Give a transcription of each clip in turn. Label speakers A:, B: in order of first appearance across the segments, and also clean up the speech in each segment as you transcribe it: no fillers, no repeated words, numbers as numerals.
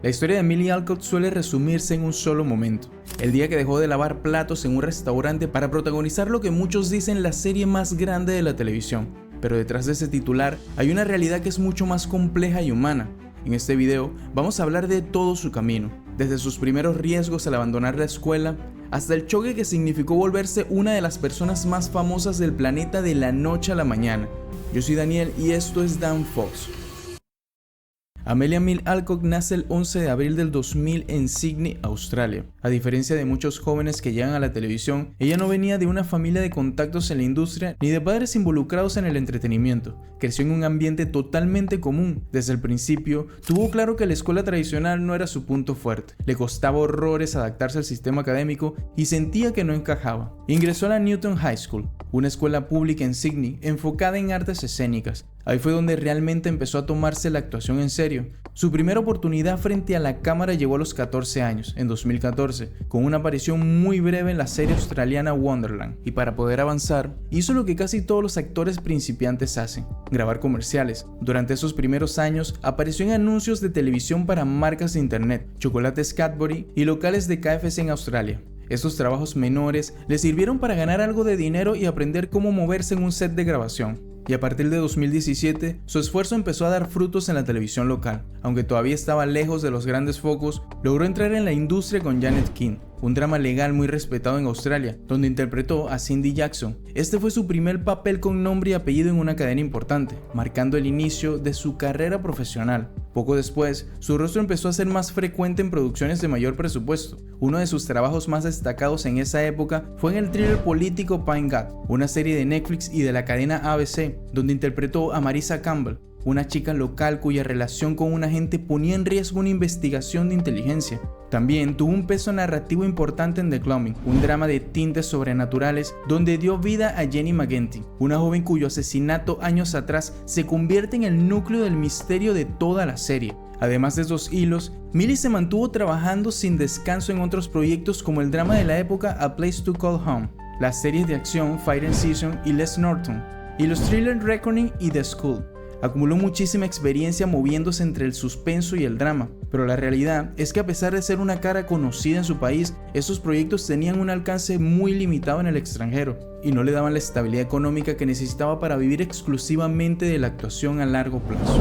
A: La historia de Millie Alcock suele resumirse en un solo momento: el día que dejó de lavar platos en un restaurante para protagonizar lo que muchos dicen la serie más grande de la televisión. Pero detrás de ese titular hay una realidad que es mucho más compleja y humana. En este video vamos a hablar de todo su camino, desde sus primeros riesgos al abandonar la escuela, hasta el choque que significó volverse una de las personas más famosas del planeta de la noche a la mañana. Yo soy Daniel y esto es Dan Fox. Amelia Millie Alcock nace el 11 de abril del 2000 en Sydney, Australia. A diferencia de muchos jóvenes que llegan a la televisión, ella no venía de una familia de contactos en la industria ni de padres involucrados en el entretenimiento. Creció en un ambiente totalmente común. Desde el principio, tuvo claro que la escuela tradicional no era su punto fuerte. Le costaba horrores adaptarse al sistema académico y sentía que no encajaba. Ingresó a la Newton High School, una escuela pública en Sydney enfocada en artes escénicas. Ahí fue donde realmente empezó a tomarse la actuación en serio. Su primera oportunidad frente a la cámara llegó a los 14 años, en 2014, con una aparición muy breve en la serie australiana Wonderland. Y para poder avanzar, hizo lo que casi todos los actores principiantes hacen: grabar comerciales. Durante esos primeros años, apareció en anuncios de televisión para marcas de internet, chocolates Cadbury y locales de KFC en Australia. Estos trabajos menores le sirvieron para ganar algo de dinero y aprender cómo moverse en un set de grabación. Y a partir de 2017, su esfuerzo empezó a dar frutos en la televisión local. Aunque todavía estaba lejos de los grandes focos, logró entrar en la industria con Janet King, un drama legal muy respetado en Australia, donde interpretó a Cindy Jackson. Este fue su primer papel con nombre y apellido en una cadena importante, marcando el inicio de su carrera profesional. Poco después, su rostro empezó a ser más frecuente en producciones de mayor presupuesto. Uno de sus trabajos más destacados en esa época fue en el thriller político Pine Gap, una serie de Netflix y de la cadena ABC, donde interpretó a Marisa Campbell, una chica local cuya relación con un agente ponía en riesgo una investigación de inteligencia. También tuvo un peso narrativo importante en The Cluming, un drama de tintes sobrenaturales donde dio vida a Jenny McGinty, una joven cuyo asesinato años atrás se convierte en el núcleo del misterio de toda la serie. Además de esos hilos, Millie se mantuvo trabajando sin descanso en otros proyectos como el drama de la época A Place to Call Home, las series de acción Fire and Season y Les Norton, y los thrillers Reckoning y The School. Acumuló muchísima experiencia moviéndose entre el suspenso y el drama, pero la realidad es que a pesar de ser una cara conocida en su país, esos proyectos tenían un alcance muy limitado en el extranjero y no le daban la estabilidad económica que necesitaba para vivir exclusivamente de la actuación a largo plazo.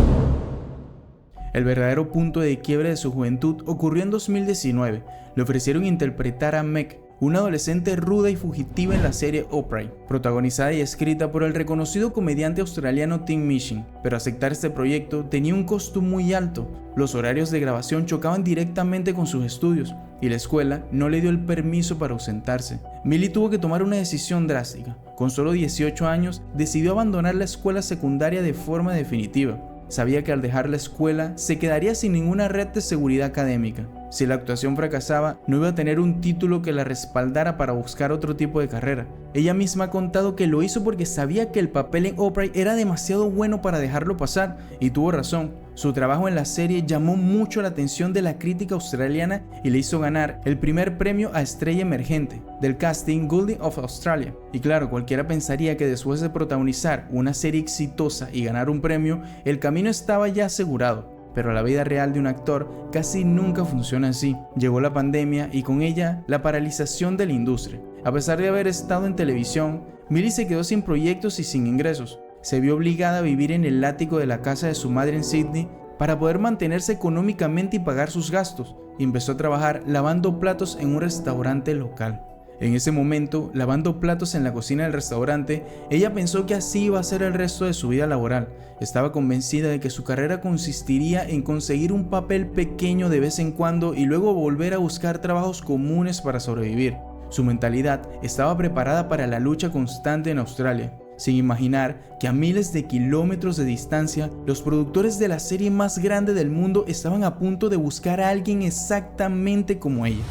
A: El verdadero punto de quiebre de su juventud ocurrió en 2019. Le ofrecieron interpretar a Meg, una adolescente ruda y fugitiva en la serie Oprah, protagonizada y escrita por el reconocido comediante australiano Tim Minchin. Pero aceptar este proyecto tenía un costo muy alto. Los horarios de grabación chocaban directamente con sus estudios y la escuela no le dio el permiso para ausentarse. Millie tuvo que tomar una decisión drástica. Con solo 18 años, decidió abandonar la escuela secundaria de forma definitiva. Sabía que al dejar la escuela se quedaría sin ninguna red de seguridad académica. Si la actuación fracasaba, no iba a tener un título que la respaldara para buscar otro tipo de carrera. Ella misma ha contado que lo hizo porque sabía que el papel en Oprah era demasiado bueno para dejarlo pasar, y tuvo razón. Su trabajo en la serie llamó mucho la atención de la crítica australiana y le hizo ganar el primer premio a estrella emergente del casting Goldie of Australia. Y claro, cualquiera pensaría que después de protagonizar una serie exitosa y ganar un premio, el camino estaba ya asegurado. Pero la vida real de un actor casi nunca funciona así. Llegó la pandemia y con ella la paralización de la industria. A pesar de haber estado en televisión, Millie se quedó sin proyectos y sin ingresos. Se vio obligada a vivir en el ático de la casa de su madre en Sydney para poder mantenerse económicamente y pagar sus gastos. Y empezó a trabajar lavando platos en un restaurante local. En ese momento, lavando platos en la cocina del restaurante, ella pensó que así iba a ser el resto de su vida laboral. Estaba convencida de que su carrera consistiría en conseguir un papel pequeño de vez en cuando y luego volver a buscar trabajos comunes para sobrevivir. Su mentalidad estaba preparada para la lucha constante en Australia, sin imaginar que a miles de kilómetros de distancia, los productores de la serie más grande del mundo estaban a punto de buscar a alguien exactamente como ella.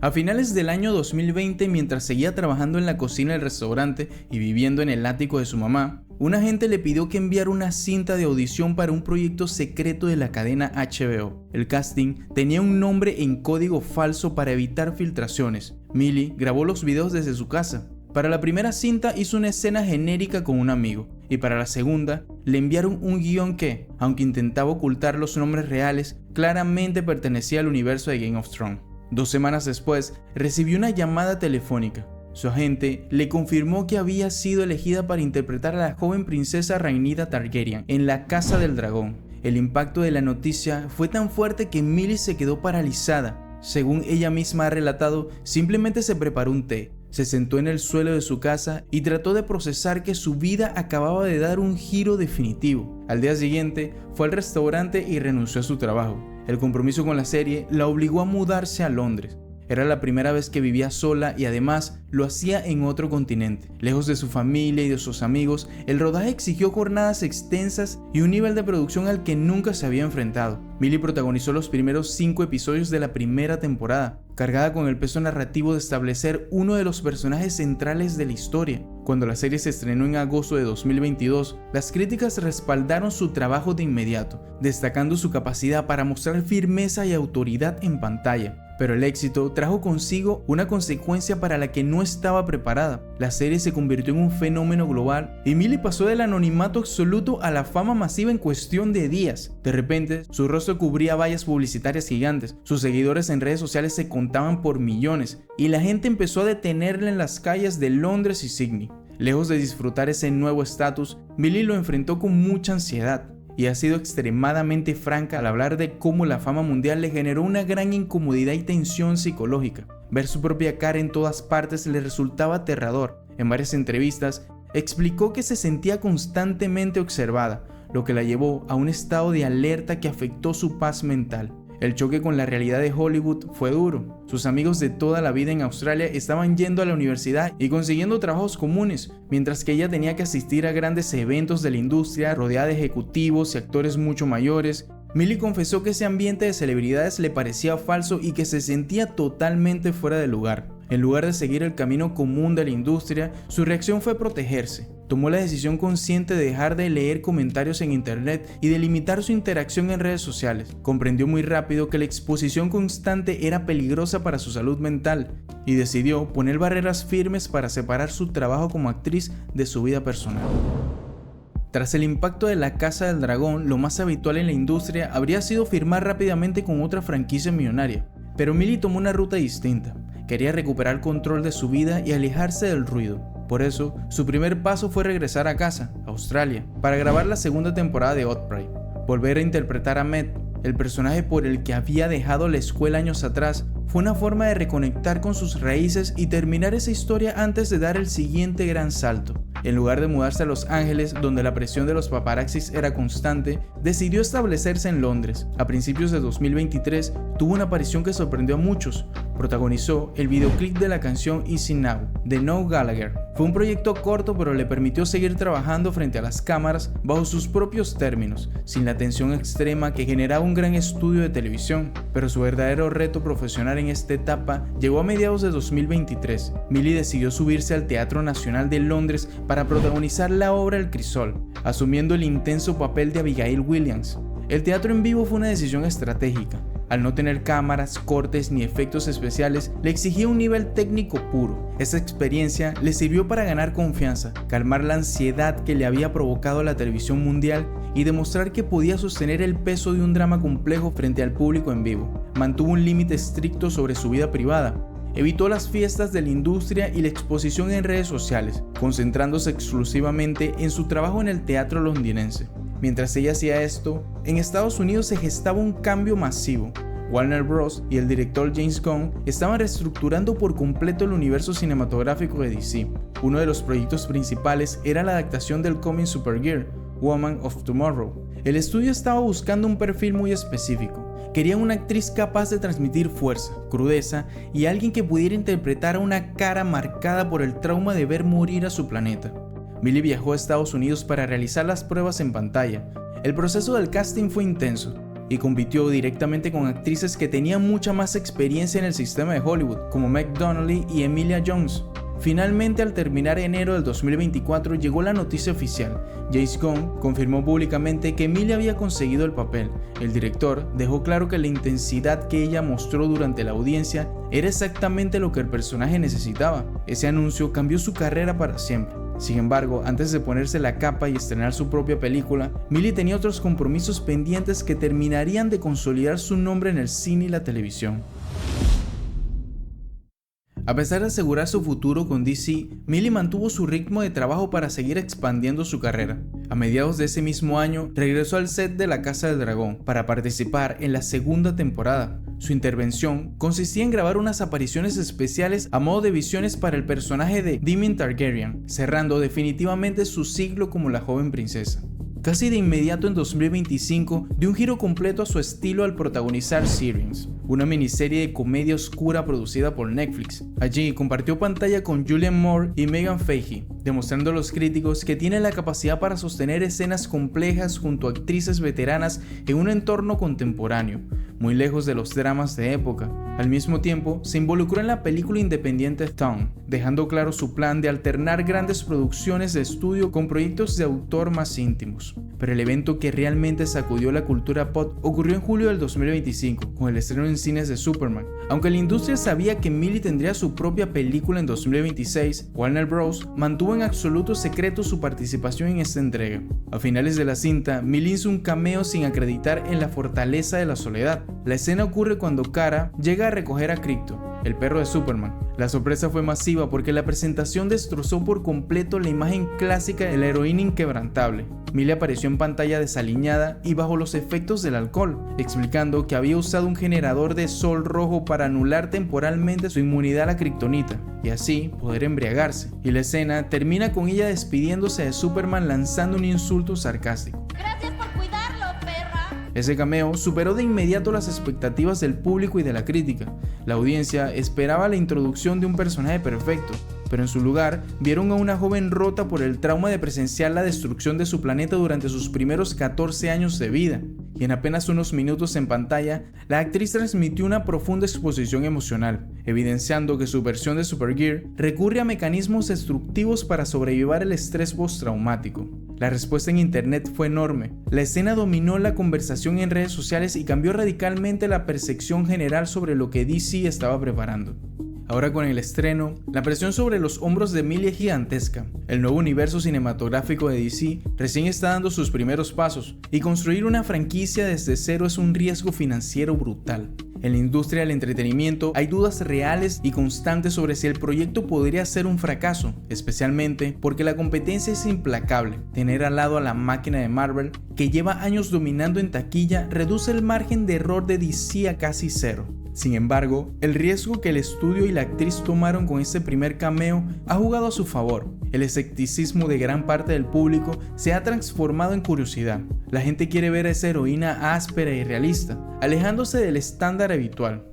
A: A finales del año 2020, mientras seguía trabajando en la cocina del restaurante y viviendo en el ático de su mamá, un agente le pidió que enviara una cinta de audición para un proyecto secreto de la cadena HBO. El casting tenía un nombre en código falso para evitar filtraciones. Millie grabó los videos desde su casa. Para la primera cinta hizo una escena genérica con un amigo. y para la segunda le enviaron un guión que, aunque intentaba ocultar los nombres reales, claramente pertenecía al universo de Game of Thrones. 2 semanas después, recibió una llamada telefónica. Su agente le confirmó que había sido elegida para interpretar a la joven princesa Rhaenyra Targaryen en La Casa del Dragón. El impacto de la noticia fue tan fuerte que Millie se quedó paralizada. Según ella misma ha relatado, simplemente se preparó un té, se sentó en el suelo de su casa y trató de procesar que su vida acababa de dar un giro definitivo. Al día siguiente, fue al restaurante y renunció a su trabajo. El compromiso con la serie la obligó a mudarse a Londres. Era la primera vez que vivía sola y además lo hacía en otro continente. Lejos de su familia y de sus amigos, el rodaje exigió jornadas extensas y un nivel de producción al que nunca se había enfrentado. Millie protagonizó los primeros 5 episodios de la primera temporada, cargada con el peso narrativo de establecer uno de los personajes centrales de la historia. Cuando la serie se estrenó en agosto de 2022, las críticas respaldaron su trabajo de inmediato, destacando su capacidad para mostrar firmeza y autoridad en pantalla. Pero el éxito trajo consigo una consecuencia para la que no estaba preparada. La serie se convirtió en un fenómeno global y Millie pasó del anonimato absoluto a la fama masiva en cuestión de días. De repente, su rostro cubría vallas publicitarias gigantes, sus seguidores en redes sociales se contaban por millones y la gente empezó a detenerla en las calles de Londres y Sydney. Lejos de disfrutar ese nuevo estatus, Millie lo enfrentó con mucha ansiedad. Y ha sido extremadamente franca al hablar de cómo la fama mundial le generó una gran incomodidad y tensión psicológica. Ver su propia cara en todas partes le resultaba aterrador. En varias entrevistas, explicó que se sentía constantemente observada, lo que la llevó a un estado de alerta que afectó su paz mental. El choque con la realidad de Hollywood fue duro. Sus amigos de toda la vida en Australia estaban yendo a la universidad y consiguiendo trabajos comunes, mientras que ella tenía que asistir a grandes eventos de la industria rodeada de ejecutivos y actores mucho mayores. Millie confesó que ese ambiente de celebridades le parecía falso y que se sentía totalmente fuera de lugar. En lugar de seguir el camino común de la industria, su reacción fue protegerse. Tomó la decisión consciente de dejar de leer comentarios en internet y de limitar su interacción en redes sociales. Comprendió muy rápido que la exposición constante era peligrosa para su salud mental y decidió poner barreras firmes para separar su trabajo como actriz de su vida personal. Tras el impacto de La Casa del Dragón, lo más habitual en la industria habría sido firmar rápidamente con otra franquicia millonaria. Pero Millie tomó una ruta distinta. Quería recuperar control de su vida y alejarse del ruido. Por eso, su primer paso fue regresar a casa, a Australia, para grabar la segunda temporada de Outbreak. Volver a interpretar a Med, el personaje por el que había dejado la escuela años atrás, fue una forma de reconectar con sus raíces y terminar esa historia antes de dar el siguiente gran salto. En lugar de mudarse a Los Ángeles, donde la presión de los paparazzis era constante, decidió establecerse en Londres. A principios de 2023, tuvo una aparición que sorprendió a muchos. Protagonizó el videoclip de la canción Easy Now, de Noel Gallagher. Fue un proyecto corto, pero le permitió seguir trabajando frente a las cámaras bajo sus propios términos, sin la tensión extrema que generaba un gran estudio de televisión. Pero su verdadero reto profesional en esta etapa llegó a mediados de 2023. Millie decidió subirse al Teatro Nacional de Londres para protagonizar la obra El Crisol, asumiendo el intenso papel de Abigail Williams. El teatro en vivo fue una decisión estratégica. Al no tener cámaras, cortes ni efectos especiales, le exigía un nivel técnico puro. Esa experiencia le sirvió para ganar confianza, calmar la ansiedad que le había provocado la televisión mundial y demostrar que podía sostener el peso de un drama complejo frente al público en vivo. Mantuvo un límite estricto sobre su vida privada. Evitó las fiestas de la industria y la exposición en redes sociales, concentrándose exclusivamente en su trabajo en el teatro londinense. Mientras ella hacía esto, en Estados Unidos se gestaba un cambio masivo. Warner Bros. Y el director James Gunn estaban reestructurando por completo el universo cinematográfico de DC. Uno de los proyectos principales era la adaptación del cómic Supergirl, Woman of Tomorrow. El estudio estaba buscando un perfil muy específico. Querían una actriz capaz de transmitir fuerza, crudeza y alguien que pudiera interpretar a una cara marcada por el trauma de ver morir a su planeta. Millie viajó a Estados Unidos para realizar las pruebas en pantalla. El proceso del casting fue intenso y compitió directamente con actrices que tenían mucha más experiencia en el sistema de Hollywood, como Meg Donnelly y Emilia Jones. Finalmente, al terminar enero del 2024, llegó la noticia oficial. James Gunn confirmó públicamente que Millie había conseguido el papel. El director dejó claro que la intensidad que ella mostró durante la audiencia era exactamente lo que el personaje necesitaba. Ese anuncio cambió su carrera para siempre. Sin embargo, antes de ponerse la capa y estrenar su propia película, Millie tenía otros compromisos pendientes que terminarían de consolidar su nombre en el cine y la televisión. A pesar de asegurar su futuro con DC, Millie mantuvo su ritmo de trabajo para seguir expandiendo su carrera. A mediados de ese mismo año, regresó al set de La Casa del Dragón para participar en la segunda temporada. Su intervención consistía en grabar unas apariciones especiales a modo de visiones para el personaje de Daemon Targaryen, cerrando definitivamente su siglo como la joven princesa. Casi de inmediato en 2025 dio un giro completo a su estilo al protagonizar Sirens, una miniserie de comedia oscura producida por Netflix. Allí compartió pantalla con Julianne Moore y Megan Fahey, demostrando a los críticos que tiene la capacidad para sostener escenas complejas junto a actrices veteranas en un entorno contemporáneo, muy lejos de los dramas de época. Al mismo tiempo, se involucró en la película independiente Town, dejando claro su plan de alternar grandes producciones de estudio con proyectos de autor más íntimos. Pero el evento que realmente sacudió la cultura pop ocurrió en julio del 2025, con el estreno en cines de Superman. Aunque la industria sabía que Millie tendría su propia película en 2026, Warner Bros. Mantuvo en absoluto secreto su participación en esta entrega. A finales de la cinta, Millie hizo un cameo sin acreditar en la Fortaleza de la Soledad. La escena ocurre cuando Kara llega a recoger a Krypto, el perro de Superman. La sorpresa fue masiva porque la presentación destrozó por completo la imagen clásica de la heroína inquebrantable. Millie apareció en pantalla desaliñada y bajo los efectos del alcohol, explicando que había usado un generador de sol rojo para anular temporalmente su inmunidad a la kriptonita y así poder embriagarse. Y la escena termina con ella despidiéndose de Superman lanzando un insulto sarcástico. Ese cameo superó de inmediato las expectativas del público y de la crítica. La audiencia esperaba la introducción de un personaje perfecto, pero en su lugar vieron a una joven rota por el trauma de presenciar la destrucción de su planeta durante sus primeros 14 años de vida. Y en apenas unos minutos en pantalla, la actriz transmitió una profunda exposición emocional, evidenciando que su versión de Supergirl recurre a mecanismos destructivos para sobrevivir al estrés postraumático. La respuesta en internet fue enorme. La escena dominó la conversación en redes sociales y cambió radicalmente la percepción general sobre lo que DC estaba preparando. Ahora con el estreno, la presión sobre los hombros de Millie es gigantesca. El nuevo universo cinematográfico de DC recién está dando sus primeros pasos, y construir una franquicia desde cero es un riesgo financiero brutal. En la industria del entretenimiento hay dudas reales y constantes sobre si el proyecto podría ser un fracaso, especialmente porque la competencia es implacable. Tener al lado a la máquina de Marvel, que lleva años dominando en taquilla, reduce el margen de error de DC a casi cero. Sin embargo, el riesgo que el estudio y la actriz tomaron con este primer cameo ha jugado a su favor. El escepticismo de gran parte del público se ha transformado en curiosidad. La gente quiere ver a esa heroína áspera y realista, alejándose del estándar habitual.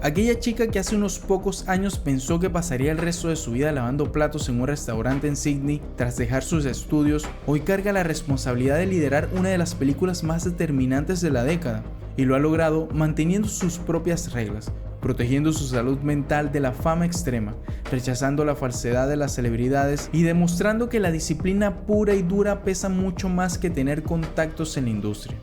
A: Aquella chica que hace unos pocos años pensó que pasaría el resto de su vida lavando platos en un restaurante en Sydney tras dejar sus estudios, hoy carga la responsabilidad de liderar una de las películas más determinantes de la década, y lo ha logrado manteniendo sus propias reglas, protegiendo su salud mental de la fama extrema, rechazando la falsedad de las celebridades y demostrando que la disciplina pura y dura pesa mucho más que tener contactos en la industria.